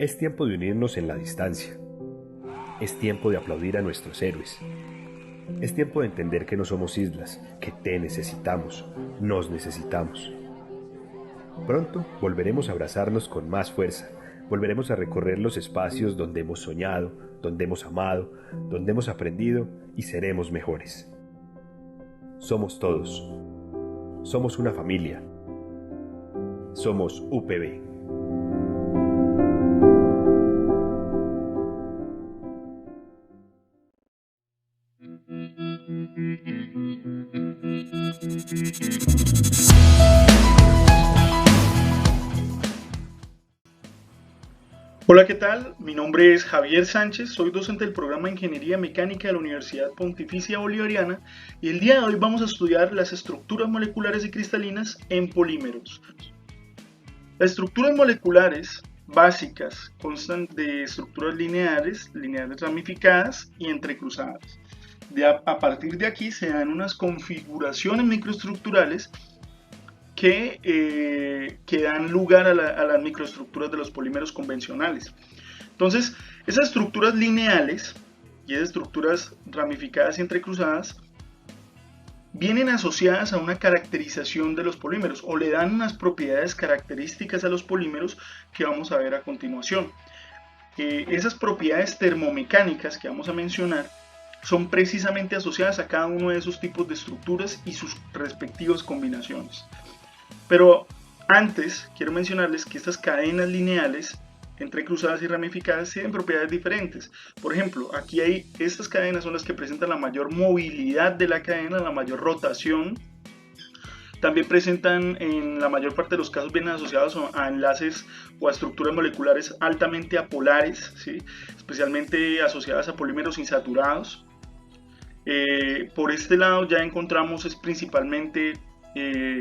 Es tiempo de unirnos en la distancia. Es tiempo de aplaudir a nuestros héroes. Es tiempo de entender que no somos islas, que te necesitamos, nos necesitamos. Pronto volveremos a abrazarnos con más fuerza. Volveremos a recorrer los espacios donde hemos soñado, donde hemos amado, donde hemos aprendido y seremos mejores. Somos todos. Somos una familia. Somos UPB. Hola, ¿qué tal? Mi nombre es Javier Sánchez, soy docente del programa de Ingeniería Mecánica de la Universidad Pontificia Bolivariana y el día de hoy vamos a estudiar las estructuras moleculares y cristalinas en polímeros. Las estructuras moleculares básicas constan de estructuras lineares ramificadas y entrecruzadas. A partir de aquí se dan unas configuraciones microestructurales que dan lugar a las microestructuras de los polímeros convencionales. Entonces, esas estructuras lineales y esas estructuras ramificadas y entrecruzadas vienen asociadas a una caracterización de los polímeros o le dan unas propiedades características a los polímeros que vamos a ver a continuación. Esas propiedades termomecánicas que vamos a mencionar son precisamente asociadas a cada uno de esos tipos de estructuras y sus respectivas combinaciones. Pero antes quiero mencionarles que estas cadenas lineales entrecruzadas y ramificadas tienen propiedades diferentes. Por ejemplo, aquí estas cadenas son las que presentan la mayor movilidad de la cadena, la mayor rotación. También presentan, en la mayor parte de los casos, vienen asociados a enlaces o a estructuras moleculares altamente apolares, ¿sí? Especialmente asociadas a polímeros insaturados. Por este lado ya encontramos principalmente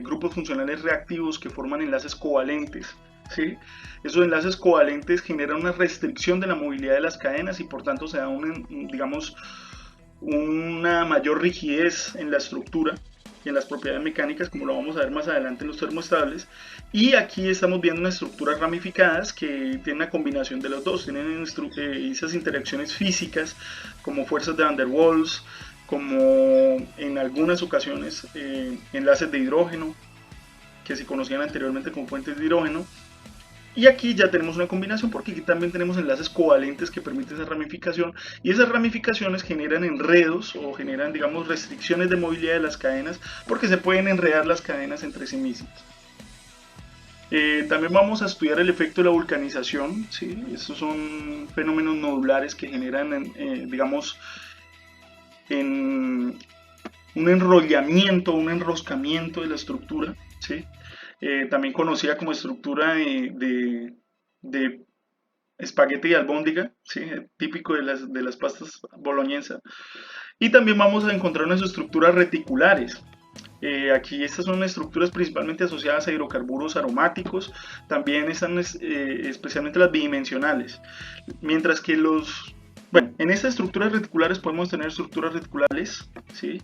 grupos funcionales reactivos que forman enlaces covalentes, ¿sí? Esos enlaces covalentes generan una restricción de la movilidad de las cadenas y por tanto se da una mayor rigidez en la estructura y en las propiedades mecánicas, como lo vamos a ver más adelante en los termoestables. Y aquí estamos viendo unas estructuras ramificadas que tienen una combinación de los dos, tienen esas interacciones físicas como fuerzas de Van der Waals, como en algunas ocasiones enlaces de hidrógeno que se conocían anteriormente como puentes de hidrógeno. Y aquí ya tenemos una combinación porque aquí también tenemos enlaces covalentes que permiten esa ramificación y esas ramificaciones generan enredos o generan, digamos, restricciones de movilidad de las cadenas porque se pueden enredar las cadenas entre sí mismas. También vamos a estudiar el efecto de la vulcanización, ¿sí? Estos son fenómenos nodulares que generan, digamos, en un enrollamiento, un enroscamiento de la estructura, ¿sí? También conocida como estructura de espagueti y albóndiga, ¿sí? Típico de las pastas boloñesas. Y también vamos a encontrar unas estructuras reticulares. Aquí estas son estructuras principalmente asociadas a hidrocarburos aromáticos, también están especialmente las bidimensionales, mientras que en estas estructuras reticulares podemos tener estructuras reticulares, ¿sí?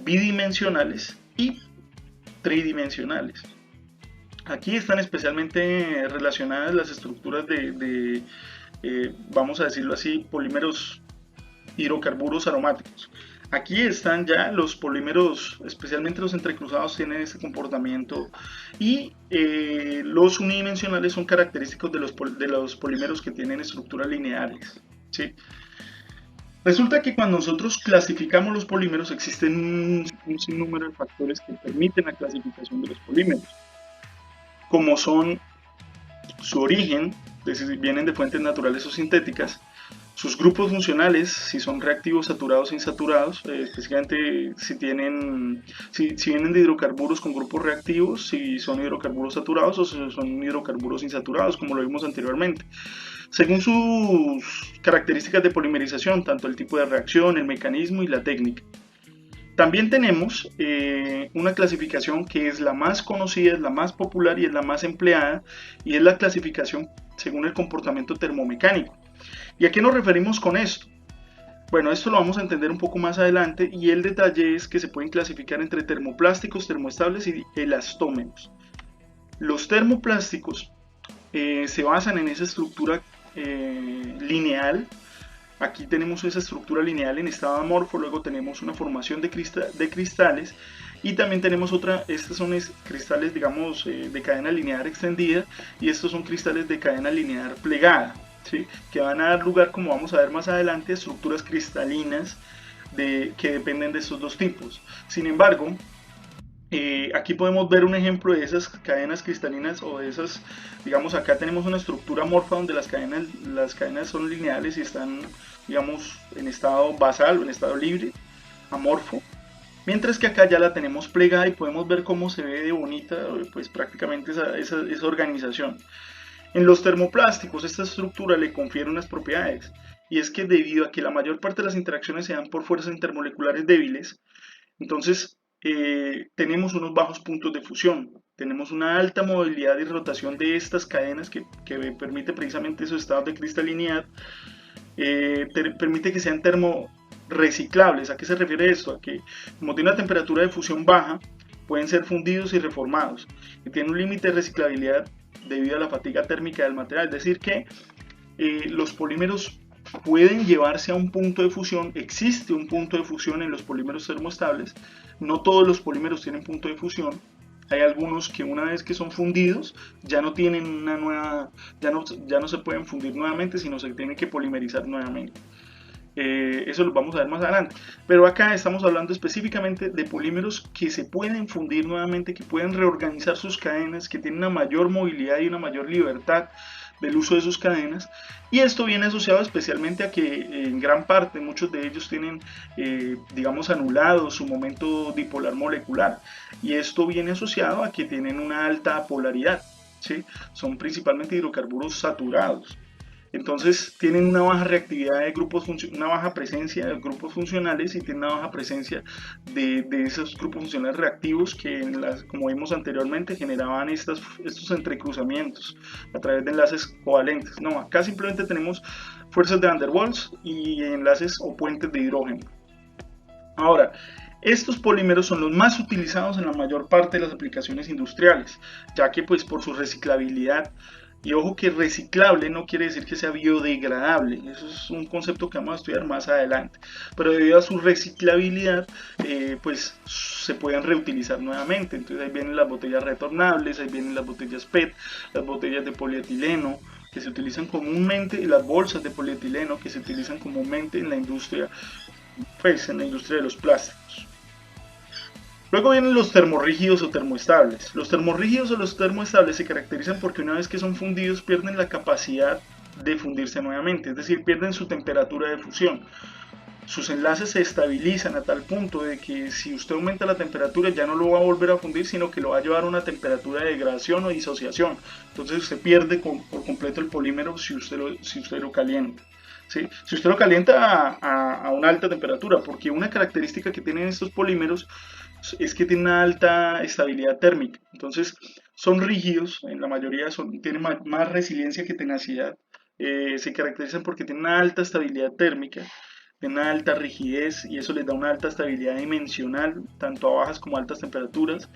Bidimensionales y tridimensionales. Aquí están especialmente relacionadas las estructuras vamos a decirlo así, polímeros hidrocarburos aromáticos. Aquí están ya los polímeros, especialmente los entrecruzados, tienen este comportamiento y los unidimensionales son característicos de los polímeros que tienen estructuras lineares, ¿sí? Resulta que cuando nosotros clasificamos los polímeros existen un sinnúmero de factores que permiten la clasificación de los polímeros, como son su origen, si vienen de fuentes naturales o sintéticas, sus grupos funcionales, si son reactivos, saturados e insaturados, específicamente si vienen de hidrocarburos con grupos reactivos, si son hidrocarburos saturados o si son hidrocarburos insaturados, como lo vimos anteriormente. Según sus características de polimerización, tanto el tipo de reacción, el mecanismo y la técnica. También tenemos una clasificación que es la más conocida, es la más popular y es la más empleada, y es la clasificación según el comportamiento termomecánico. ¿Y a qué nos referimos con esto? Bueno, esto lo vamos a entender un poco más adelante y el detalle es que se pueden clasificar entre termoplásticos, termoestables y elastómeros. Los termoplásticos se basan en esa estructura lineal. Aquí tenemos esa estructura lineal en estado amorfo, luego tenemos una formación de cristales y también tenemos otra, estos son cristales digamos de cadena lineal extendida y estos son cristales de cadena lineal plegada, ¿sí? Que van a dar lugar, como vamos a ver más adelante, a estructuras cristalinas que dependen de estos dos tipos. Sin embargo, aquí podemos ver un ejemplo de esas cadenas cristalinas o de esas, digamos, acá tenemos una estructura amorfa donde las cadenas son lineales y están, digamos, en estado basal o en estado libre, amorfo, mientras que acá ya la tenemos plegada y podemos ver cómo se ve de bonita, pues prácticamente esa organización. En los termoplásticos esta estructura le confiere unas propiedades, y es que debido a que la mayor parte de las interacciones se dan por fuerzas intermoleculares débiles, entonces tenemos unos bajos puntos de fusión, tenemos una alta movilidad y rotación de estas cadenas que permite precisamente esos estados de cristalinidad, permite que sean termorreciclables. ¿A qué se refiere esto? A que como tiene una temperatura de fusión baja, pueden ser fundidos y reformados, y tiene un límite de reciclabilidad debido a la fatiga térmica del material, es decir que los polímeros pueden llevarse a un punto de fusión, existe un punto de fusión en los polímeros termoestables, no todos los polímeros tienen punto de fusión, hay algunos que una vez que son fundidos ya no tienen una nueva, ya no se pueden fundir nuevamente, sino se tienen que polimerizar nuevamente. Eso lo vamos a ver más adelante, pero acá estamos hablando específicamente de polímeros que se pueden fundir nuevamente, que pueden reorganizar sus cadenas, que tienen una mayor movilidad y una mayor libertad del uso de sus cadenas, y esto viene asociado especialmente a que en gran parte muchos de ellos tienen digamos anulado su momento dipolar molecular, y esto viene asociado a que tienen una alta polaridad, ¿sí? Son principalmente hidrocarburos saturados. Entonces tienen una baja reactividad de grupos, una baja presencia de grupos funcionales y tienen una baja presencia de esos grupos funcionales reactivos que, como vimos anteriormente, generaban estos entrecruzamientos a través de enlaces covalentes. No, acá simplemente tenemos fuerzas de Van der Waals y enlaces o puentes de hidrógeno. Ahora, estos polímeros son los más utilizados en la mayor parte de las aplicaciones industriales, ya que pues por su reciclabilidad. Y ojo que reciclable no quiere decir que sea biodegradable, eso es un concepto que vamos a estudiar más adelante, pero debido a su reciclabilidad pues se pueden reutilizar nuevamente. Entonces ahí vienen las botellas retornables, ahí vienen las botellas PET, las botellas de polietileno que se utilizan comúnmente y las bolsas de polietileno que se utilizan comúnmente en la industria, pues en la industria de los plásticos. Luego vienen los termorrígidos o termoestables. Los termorrígidos o los termoestables se caracterizan porque una vez que son fundidos pierden la capacidad de fundirse nuevamente, es decir, pierden su temperatura de fusión. Sus enlaces se estabilizan a tal punto de que si usted aumenta la temperatura ya no lo va a volver a fundir, sino que lo va a llevar a una temperatura de degradación o disociación. Entonces se pierde por completo el polímero si usted lo calienta. ¿Sí? Si usted lo calienta a una alta temperatura, porque una característica que tienen estos polímeros es que tienen una alta estabilidad térmica, entonces son rígidos, en la mayoría tienen más resiliencia que tenacidad, se caracterizan porque tienen una alta estabilidad térmica, tienen una alta rigidez y eso les da una alta estabilidad dimensional, tanto a bajas como a altas temperaturas.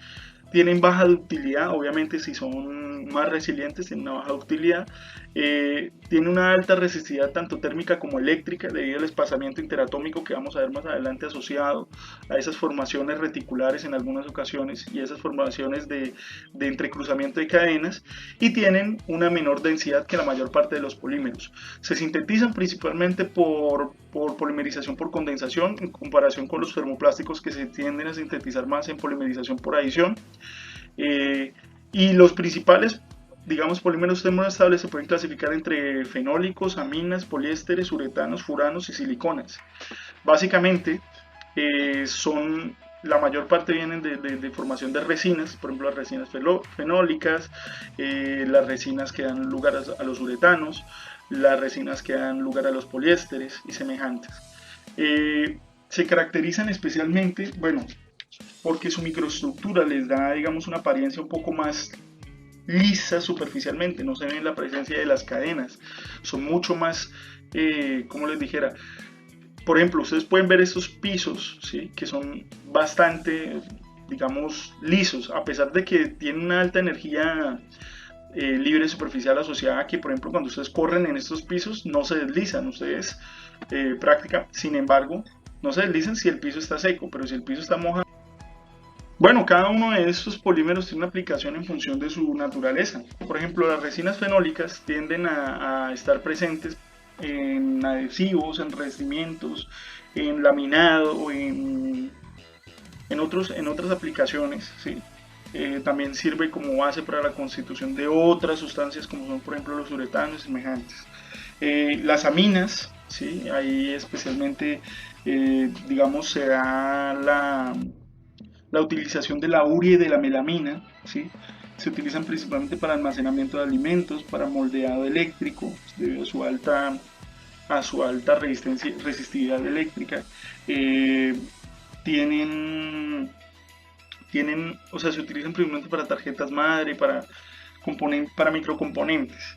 Tienen baja ductilidad, obviamente si son más resilientes tienen una baja ductilidad, tiene una alta resistividad tanto térmica como eléctrica debido al espaciamiento interatómico que vamos a ver más adelante asociado a esas formaciones reticulares en algunas ocasiones y esas formaciones de entrecruzamiento de cadenas, y tienen una menor densidad que la mayor parte de los polímeros. Se sintetizan principalmente por polimerización por condensación en comparación con los termoplásticos que se tienden a sintetizar más en polimerización por adición. Y los principales, digamos, polímeros termoestables se pueden clasificar entre fenólicos, aminas, poliésteres, uretanos, furanos y siliconas. Básicamente la mayor parte vienen de formación de resinas, por ejemplo las resinas fenólicas, las resinas que dan lugar a los uretanos, las resinas que dan lugar a los poliésteres y semejantes. Se caracterizan especialmente, bueno, porque su microestructura les da, digamos, una apariencia un poco más lisa superficialmente, no se ve la presencia de las cadenas, son mucho más, como les dijera, por ejemplo, ustedes pueden ver estos pisos, ¿sí? Que son bastante, digamos, lisos, a pesar de que tienen una alta energía libre superficial asociada a que, por ejemplo, cuando ustedes corren en estos pisos no se deslizan, ustedes sin embargo, no se deslizan si el piso está seco, pero si el piso está mojado. Bueno, cada uno de estos polímeros tiene una aplicación en función de su naturaleza. Por ejemplo, las resinas fenólicas tienden a estar presentes en adhesivos, en revestimientos, en laminado o en otras aplicaciones, ¿sí? También sirve como base para la constitución de otras sustancias como son, por ejemplo, los uretanos y semejantes. Las aminas, ¿sí? Ahí especialmente, digamos, se da la utilización de la urea y de la melamina, ¿sí? Se utilizan principalmente para almacenamiento de alimentos, para moldeado eléctrico, debido a su alta resistividad eléctrica. Tienen, o sea, se utilizan principalmente para tarjetas madre, para microcomponentes.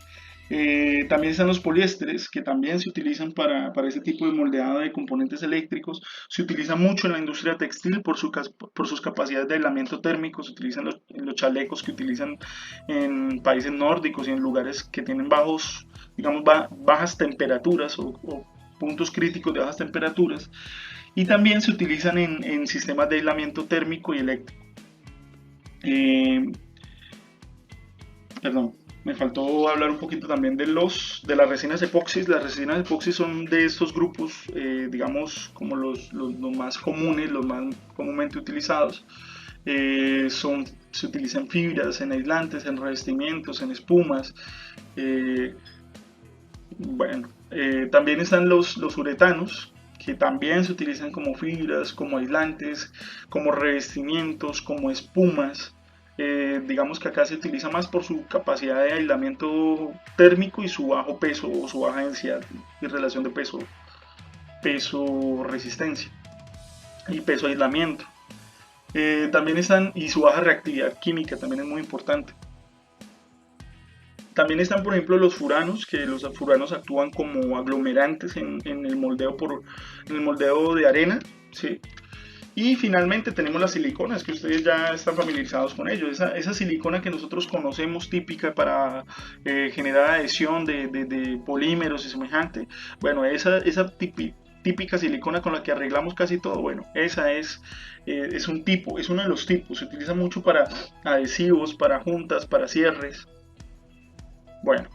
También están los poliésteres, que también se utilizan para este tipo de moldeado de componentes eléctricos. Se utiliza mucho en la industria textil por sus capacidades de aislamiento térmico. Se utilizan los chalecos que utilizan en países nórdicos y en lugares que tienen bajas temperaturas o puntos críticos de bajas temperaturas. Y también se utilizan en sistemas de aislamiento térmico y eléctrico. Perdón, me faltó hablar un poquito también de las resinas epoxis. Las resinas epoxis son de estos grupos, digamos, como los más comunes, los más comúnmente utilizados. Se utilizan fibras, en aislantes, en revestimientos, en espumas. También están los uretanos, que también se utilizan como fibras, como aislantes, como revestimientos, como espumas. Digamos que acá se utiliza más por su capacidad de aislamiento térmico y su bajo peso o su baja densidad y relación de peso resistencia y peso aislamiento. También están, y su baja reactividad química también es muy importante. También están, por ejemplo, los furanos, que los furanos actúan como aglomerantes en el moldeo de arena, ¿sí? Y finalmente tenemos las siliconas, que ustedes ya están familiarizados con ello. Esa silicona que nosotros conocemos típica para generar adhesión de polímeros y semejante. Bueno, esa típica silicona con la que arreglamos casi todo. Bueno, esa es uno de los tipos. Se utiliza mucho para adhesivos, para juntas, para cierres. Bueno,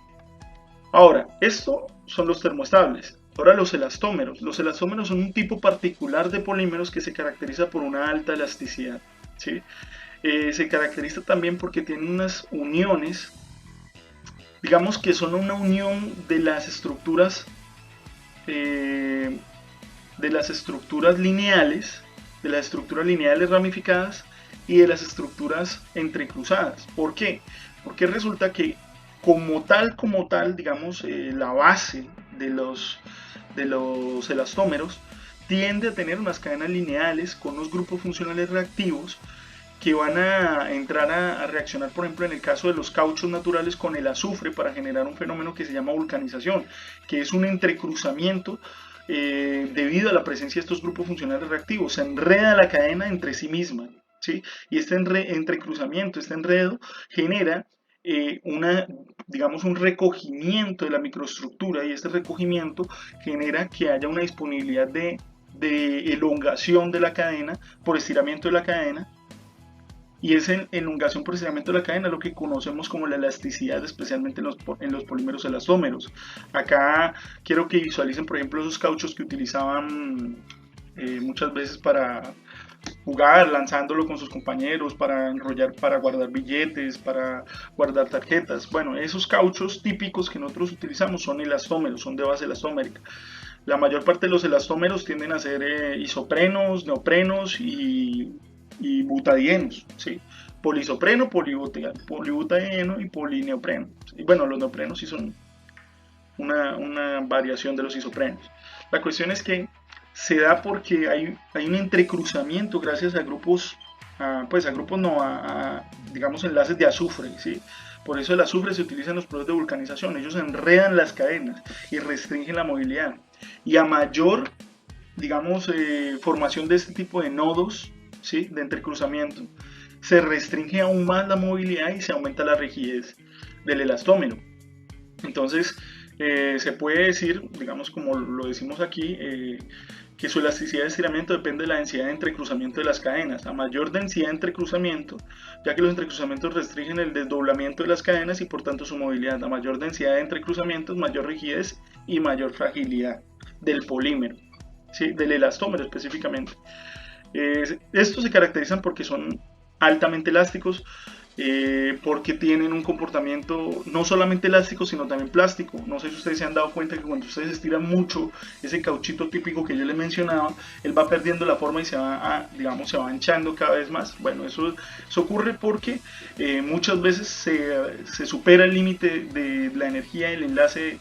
ahora, estos son los termoestables. Ahora los elastómeros. Los elastómeros son un tipo particular de polímeros que se caracteriza por una alta elasticidad, ¿sí? Se caracteriza también porque tienen unas uniones, digamos que son una unión de las estructuras lineales, ramificadas y de las estructuras entrecruzadas. ¿Por qué? Porque resulta que como tal, digamos, la base de los elastómeros tiende a tener unas cadenas lineales con unos grupos funcionales reactivos que van a entrar a reaccionar, por ejemplo, en el caso de los cauchos naturales con el azufre para generar un fenómeno que se llama vulcanización, que es un entrecruzamiento debido a la presencia de estos grupos funcionales reactivos. Se enreda la cadena entre sí misma, ¿sí? Y este entrecruzamiento, este enredo genera un recogimiento de la microestructura, y este recogimiento genera que haya una disponibilidad de elongación de la cadena por estiramiento de la cadena, y es en elongación por estiramiento de la cadena lo que conocemos como la elasticidad, especialmente en los polímeros elastómeros. Acá quiero que visualicen, por ejemplo, esos cauchos que utilizaban muchas veces para jugar, lanzándolo con sus compañeros, para enrollar, para guardar billetes, para guardar tarjetas. Bueno, esos cauchos típicos que nosotros utilizamos son elastómeros, son de base elastómerica. La mayor parte de los elastómeros tienden a ser isoprenos, neoprenos y butadienos, ¿sí? Polisopreno, polibutadieno y polineopreno. Y bueno, los neoprenos sí son una variación de los isoprenos. La cuestión es que se da porque hay un entrecruzamiento gracias a digamos, enlaces de azufre, ¿sí? Por eso el azufre se utiliza en los procesos de vulcanización. Ellos enredan las cadenas y restringen la movilidad. Y a mayor, digamos, formación de este tipo de nodos, ¿sí?, de entrecruzamiento, se restringe aún más la movilidad y se aumenta la rigidez. del elastómero. Entonces, se puede decir, digamos como lo decimos aquí, que su elasticidad de estiramiento depende de la densidad de entrecruzamiento de las cadenas. A mayor densidad de entrecruzamiento, ya que los entrecruzamientos restringen el desdoblamiento de las cadenas y por tanto su movilidad. A mayor densidad de entrecruzamientos, mayor rigidez y mayor fragilidad del polímero, ¿sí? Del elastómero específicamente. Estos se caracterizan porque son altamente elásticos, porque tienen un comportamiento no solamente elástico sino también plástico. No sé si ustedes se han dado cuenta que cuando ustedes estiran mucho ese cauchito típico que yo les mencionaba, él va perdiendo la forma y se va, digamos, se va hinchando cada vez más. Bueno, eso ocurre porque muchas veces se supera el límite de la energía del enlace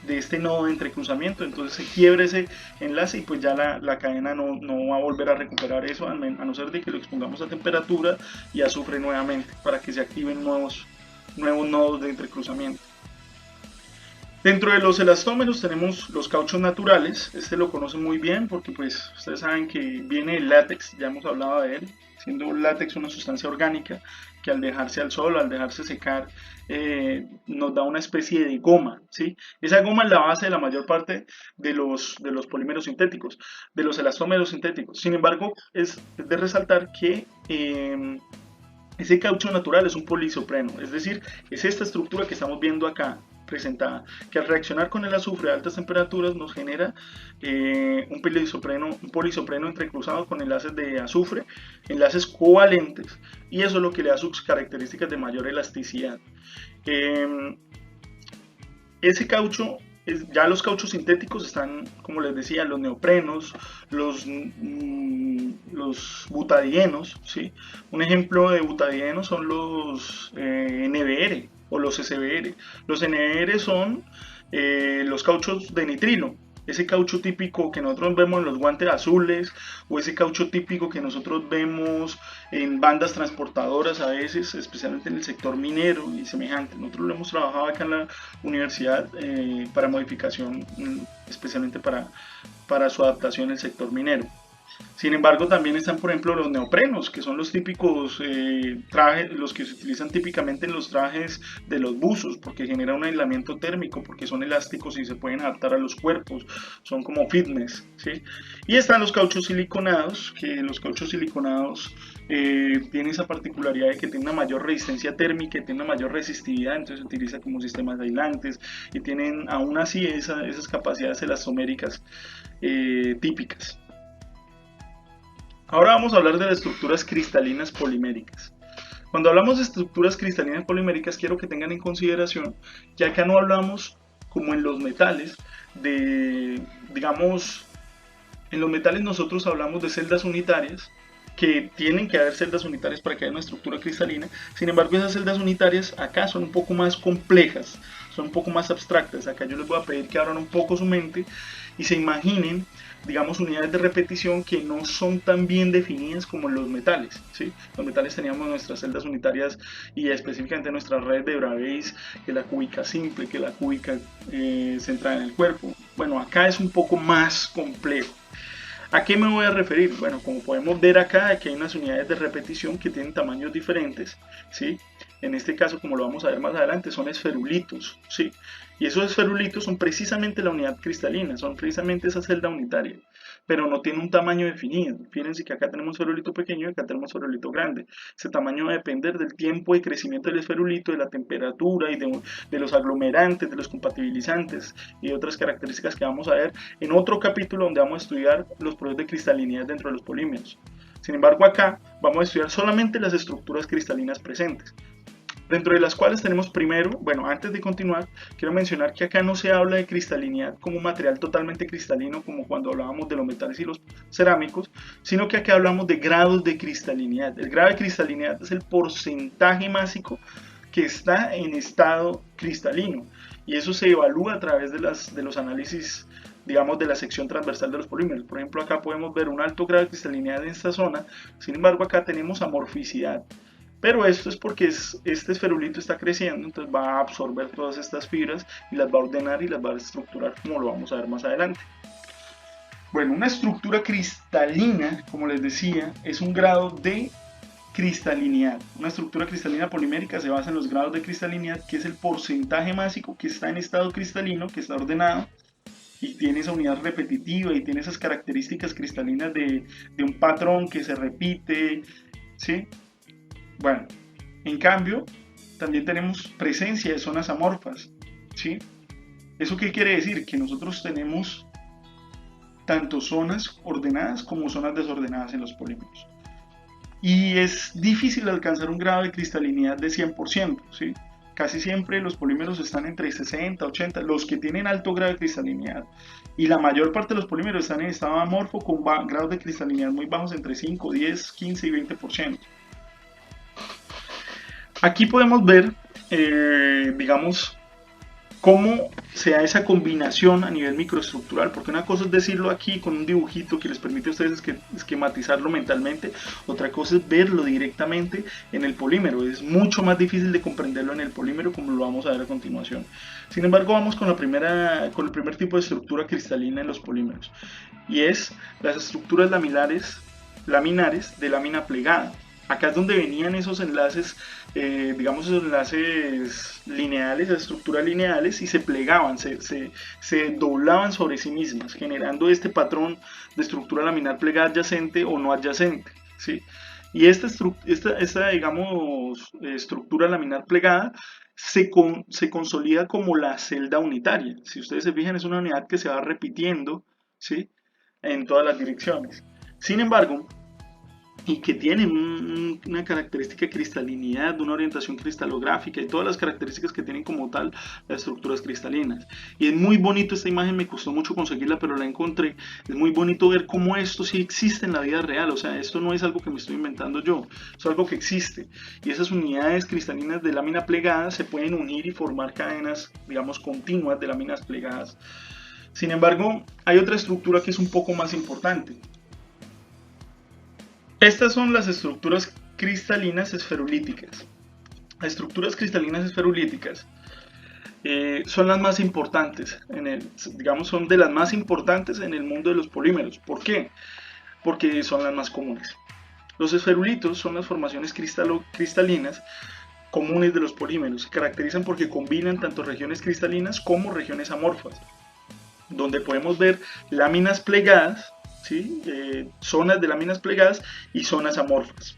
de este nodo de entrecruzamiento, entonces se quiebra ese enlace y pues ya la cadena no va a volver a recuperar eso, a no ser de que lo expongamos a temperatura y azufre nuevamente para que se activen nuevos nodos de entrecruzamiento. Dentro de los elastómeros tenemos los cauchos naturales. Este lo conocen muy bien porque pues ustedes saben que viene el látex, ya hemos hablado de él, siendo el látex una sustancia orgánica que al dejarse al sol, al dejarse secar, nos da una especie de goma, ¿sí? Esa goma es la base de la mayor parte de los polímeros sintéticos, de los elastómeros sintéticos. Sin embargo, es de resaltar que ese caucho natural es un poliisopreno, es decir, es esta estructura que estamos viendo acá presentada, que al reaccionar con el azufre a altas temperaturas nos genera un poliisopreno entrecruzado con enlaces de azufre, enlaces covalentes, y eso es lo que le da sus características de mayor elasticidad. Ese caucho, ya los cauchos sintéticos están, como les decía, los neoprenos, los butadienos, ¿sí? Un ejemplo de butadienos son los NBR o los SBR. Los NBR son los cauchos de nitrilo. Ese caucho típico que nosotros vemos en los guantes azules, o ese caucho típico que nosotros vemos en bandas transportadoras a veces, especialmente en el sector minero y semejante. Nosotros lo hemos trabajado acá en la universidad para modificación, especialmente para su adaptación en el sector minero. Sin embargo, también están, por ejemplo, los neoprenos, que son los típicos trajes, los que se utilizan típicamente en los trajes de los buzos, porque generan un aislamiento térmico, porque son elásticos y se pueden adaptar a los cuerpos, son como fitness, ¿sí? Y están los cauchos siliconados, que los cauchos siliconados tienen esa particularidad de que tienen una mayor resistencia térmica, tienen una mayor resistividad, entonces se utiliza como sistemas aislantes y tienen aún así esas capacidades elastoméricas típicas. Ahora vamos a hablar de las estructuras cristalinas poliméricas. Cuando hablamos de estructuras cristalinas poliméricas, quiero que tengan en consideración que acá no hablamos como en los metales digamos, en los metales nosotros hablamos de celdas unitarias, que tienen que haber celdas unitarias para que haya una estructura cristalina. Sin embargo, esas celdas unitarias acá son un poco más complejas, son un poco más abstractas. Acá yo les voy a pedir que abran un poco su mente y se imaginen, digamos, unidades de repetición que no son tan bien definidas como los metales, ¿sí? Los metales teníamos nuestras celdas unitarias y específicamente nuestras redes de Bravais, que la cúbica simple, que la cúbica centrada en el cuerpo. Bueno, acá es un poco más complejo. ¿A qué me voy a referir? Bueno, como podemos ver acá, aquí hay unas unidades de repetición que tienen tamaños diferentes, ¿sí? En este caso, como lo vamos a ver más adelante, son esferulitos, ¿sí? Y esos esferulitos son precisamente la unidad cristalina, son precisamente esa celda unitaria, pero no tiene un tamaño definido. Fíjense que acá tenemos esferulito pequeño y acá tenemos esferulito grande. Ese tamaño va a depender del tiempo de crecimiento del esferulito, de la temperatura y de los aglomerantes, de los compatibilizantes y de otras características que vamos a ver en otro capítulo donde vamos a estudiar los procesos de cristalinidad dentro de los polímeros. Sin embargo, acá vamos a estudiar solamente las estructuras cristalinas presentes, dentro de las cuales tenemos primero, bueno, antes de continuar, quiero mencionar que acá no se habla de cristalinidad como un material totalmente cristalino, como cuando hablábamos de los metales y los cerámicos, sino que acá hablamos de grados de cristalinidad. El grado de cristalinidad es el porcentaje másico que está en estado cristalino, y eso se evalúa a través de los análisis, digamos, de la sección transversal de los polímeros. Por ejemplo, acá podemos ver un alto grado de cristalinidad en esta zona, sin embargo acá tenemos amorficidad. Pero esto es porque este esferulito está creciendo, entonces va a absorber todas estas fibras y las va a ordenar y las va a estructurar, como lo vamos a ver más adelante. Bueno, una estructura cristalina, como les decía, es un grado de cristalinidad. Una estructura cristalina polimérica se basa en los grados de cristalinidad, que es el porcentaje másico que está en estado cristalino, que está ordenado, y tiene esa unidad repetitiva y tiene esas características cristalinas de un patrón que se repite, ¿sí? Bueno, en cambio, también tenemos presencia de zonas amorfas, ¿sí? ¿Eso qué quiere decir? Que nosotros tenemos tanto zonas ordenadas como zonas desordenadas en los polímeros. Y es difícil alcanzar un grado de cristalinidad de 100%, ¿sí? Casi siempre los polímeros están entre 60, 80, los que tienen alto grado de cristalinidad. Y la mayor parte de los polímeros están en estado amorfo con grados de cristalinidad muy bajos, entre 5, 10, 15 y 20%. Aquí podemos ver, digamos, cómo se da esa combinación a nivel microestructural, porque una cosa es decirlo aquí con un dibujito que les permite a ustedes esquematizarlo mentalmente, otra cosa es verlo directamente en el polímero. Es mucho más difícil de comprenderlo en el polímero, como lo vamos a ver a continuación. Sin embargo, vamos con el primer tipo de estructura cristalina en los polímeros, y es las estructuras laminares de lámina plegada. Acá es donde venían esos enlaces, digamos esos enlaces lineales, esas estructuras lineales, y se plegaban, se doblaban sobre sí mismas, generando este patrón de estructura laminar plegada adyacente o no adyacente, ¿sí? Y esta digamos, estructura laminar plegada se consolida como la celda unitaria. Si ustedes se fijan, es una unidad que se va repitiendo, ¿sí?, en todas las direcciones. Sin embargo, y que tienen una característica de cristalinidad, una orientación cristalográfica y todas las características que tienen como tal las estructuras cristalinas. Y es muy bonito esta imagen, me costó mucho conseguirla, pero la encontré. Es muy bonito ver cómo esto sí existe en la vida real, o sea, esto no es algo que me estoy inventando yo, es algo que existe. Y esas unidades cristalinas de lámina plegada se pueden unir y formar cadenas, digamos, continuas de láminas plegadas. Sin embargo, hay otra estructura que es un poco más importante. Estas son las estructuras cristalinas esferulíticas. Las estructuras cristalinas esferulíticas son las más importantes, digamos, son de las más importantes en el mundo de los polímeros. ¿Por qué? Porque son las más comunes. Los esferulitos son las formaciones cristalinas comunes de los polímeros. Se caracterizan porque combinan tanto regiones cristalinas como regiones amorfas, donde podemos ver láminas plegadas, ¿sí? Zonas de láminas plegadas y zonas amorfas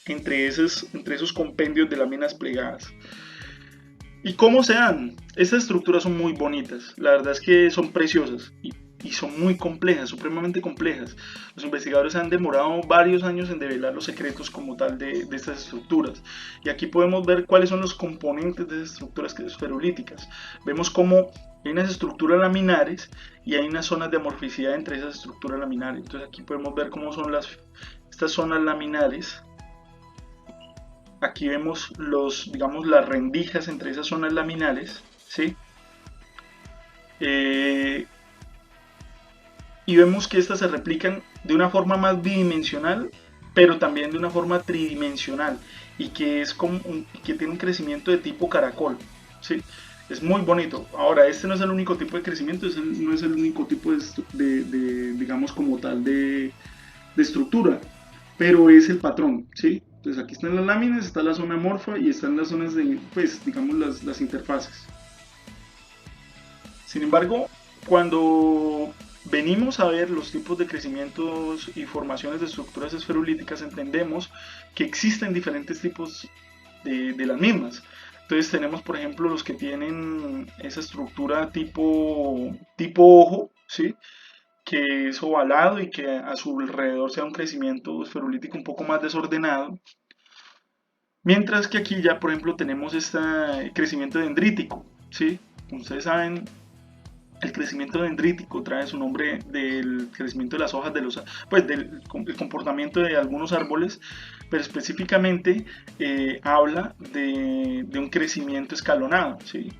entre esos compendios de láminas plegadas. ¿Y cómo se dan? Estas estructuras son muy bonitas, la verdad es que son preciosas y son muy complejas, supremamente complejas. Los investigadores han demorado varios años en develar los secretos como tal de estas estructuras. Y aquí podemos ver cuáles son los componentes de esas estructuras esferulíticas. Vemos cómo hay unas estructuras laminares y hay unas zonas de amorficidad entre esas estructuras laminares. Entonces aquí podemos ver cómo son estas zonas laminares. Aquí vemos digamos, las rendijas entre esas zonas laminares, ¿sí? Y vemos que estas se replican de una forma más bidimensional, pero también de una forma tridimensional, y que que tiene un crecimiento de tipo caracol, ¿sí? Es muy bonito. Ahora, este no es el único tipo de crecimiento, no es el único tipo digamos, como tal de estructura, pero es el patrón, ¿sí? Entonces aquí están las láminas, está la zona amorfa y están las zonas de, pues, digamos, las interfaces. Sin embargo, cuando venimos a ver los tipos de crecimientos y formaciones de estructuras esferulíticas, entendemos que existen diferentes tipos de las mismas. Entonces tenemos, por ejemplo, los que tienen esa estructura tipo ojo, ¿sí?, que es ovalado y que a su alrededor sea un crecimiento esferulítico un poco más desordenado. Mientras que aquí ya, por ejemplo, tenemos este crecimiento dendrítico, ¿sí? Como ustedes saben, el crecimiento dendrítico trae su nombre del crecimiento de las hojas pues del comportamiento de algunos árboles, pero específicamente habla de un crecimiento escalonado, ¿sí?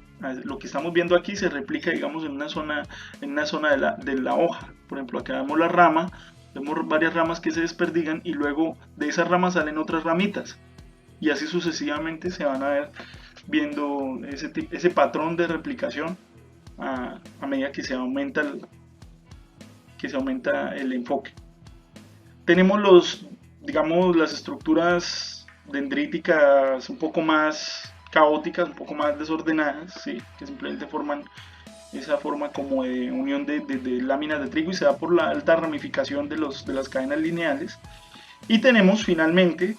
Lo que estamos viendo aquí se replica, digamos, en una zona de la hoja. Por ejemplo, acá vemos la rama, vemos varias ramas que se desperdigan y luego de esas ramas salen otras ramitas. Y así sucesivamente se van a ver viendo ese patrón de replicación a medida que se aumenta el enfoque. Tenemos los digamos, las estructuras dendríticas un poco más caóticas, un poco más desordenadas, ¿sí? Que simplemente forman esa forma como de unión de láminas de trigo y se da por la alta ramificación de las cadenas lineales. Y tenemos finalmente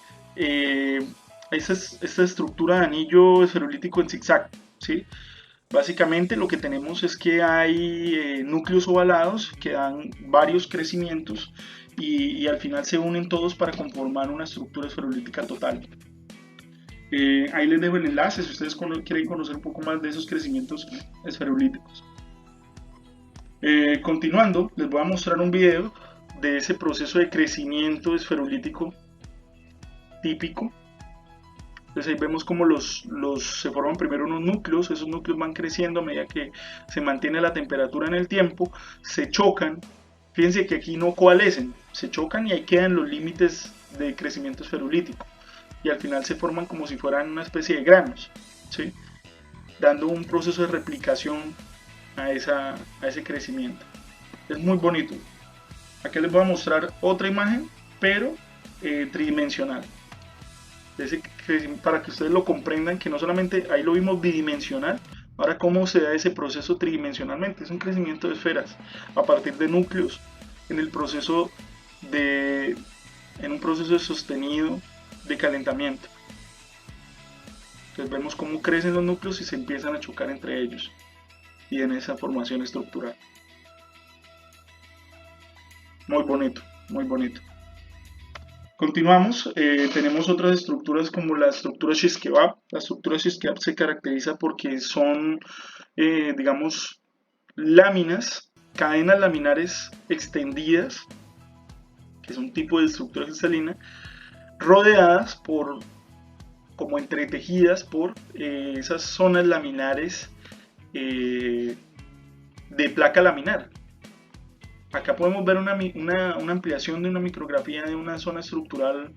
esta estructura de anillo esferolítico en zigzag, ¿sí? Básicamente lo que tenemos es que hay núcleos ovalados que dan varios crecimientos y al final se unen todos para conformar una estructura esferolítica total. Ahí les dejo el enlace si ustedes quieren conocer un poco más de esos crecimientos esferolíticos. Continuando, les voy a mostrar un video de ese proceso de crecimiento esferolítico típico. Entonces ahí vemos como se forman primero unos núcleos, esos núcleos van creciendo a medida que se mantiene la temperatura en el tiempo, se chocan, fíjense que aquí no coalescen, se chocan y ahí quedan los límites de crecimiento esferulítico y al final se forman como si fueran una especie de granos, ¿sí? Dando un proceso de replicación a ese crecimiento. Es muy bonito. Aquí les voy a mostrar otra imagen, pero tridimensional. Para que ustedes lo comprendan, que no solamente ahí lo vimos bidimensional, ahora cómo se da ese proceso tridimensionalmente. Es un crecimiento de esferas a partir de núcleos en el proceso en un proceso de sostenido de calentamiento. Entonces vemos cómo crecen los núcleos y se empiezan a chocar entre ellos y en esa formación estructural. Muy bonito, muy bonito. Continuamos, tenemos otras estructuras como la estructura shish kebab. La estructura shish kebab se caracteriza porque son, digamos, láminas, cadenas laminares extendidas, que es un tipo de estructura cristalina, rodeadas por, como entretejidas por esas zonas laminares de placa laminar. Acá podemos ver una ampliación de una micrografía de una zona estructural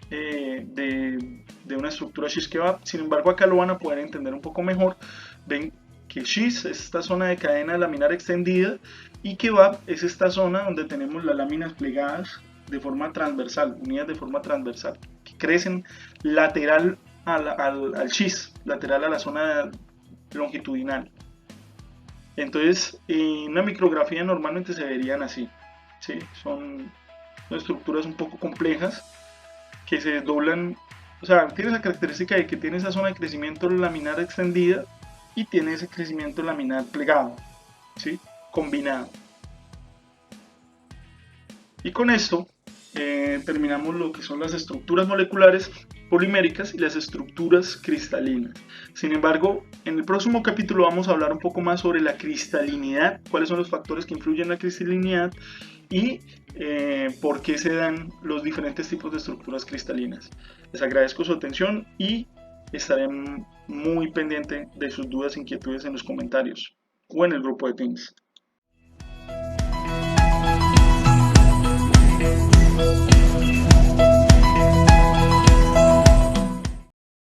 de una estructura shish kebab. Sin embargo, acá lo van a poder entender un poco mejor. Ven que shish es esta zona de cadena laminar extendida y kebab es esta zona donde tenemos las láminas plegadas de forma transversal, unidas de forma transversal, que crecen lateral al shish, lateral a la zona longitudinal. Entonces, en una micrografía normalmente se verían así, ¿sí? Son estructuras un poco complejas que se desdoblan, o sea, tiene esa característica de que tiene esa zona de crecimiento laminar extendida y tiene ese crecimiento laminar plegado, ¿sí? Combinado. Y con esto terminamos lo que son las estructuras moleculares poliméricas y las estructuras cristalinas. Sin embargo, en el próximo capítulo vamos a hablar un poco más sobre la cristalinidad, cuáles son los factores que influyen en la cristalinidad y por qué se dan los diferentes tipos de estructuras cristalinas. Les agradezco su atención y estaré muy pendiente de sus dudas e inquietudes en los comentarios o en el grupo de Teams.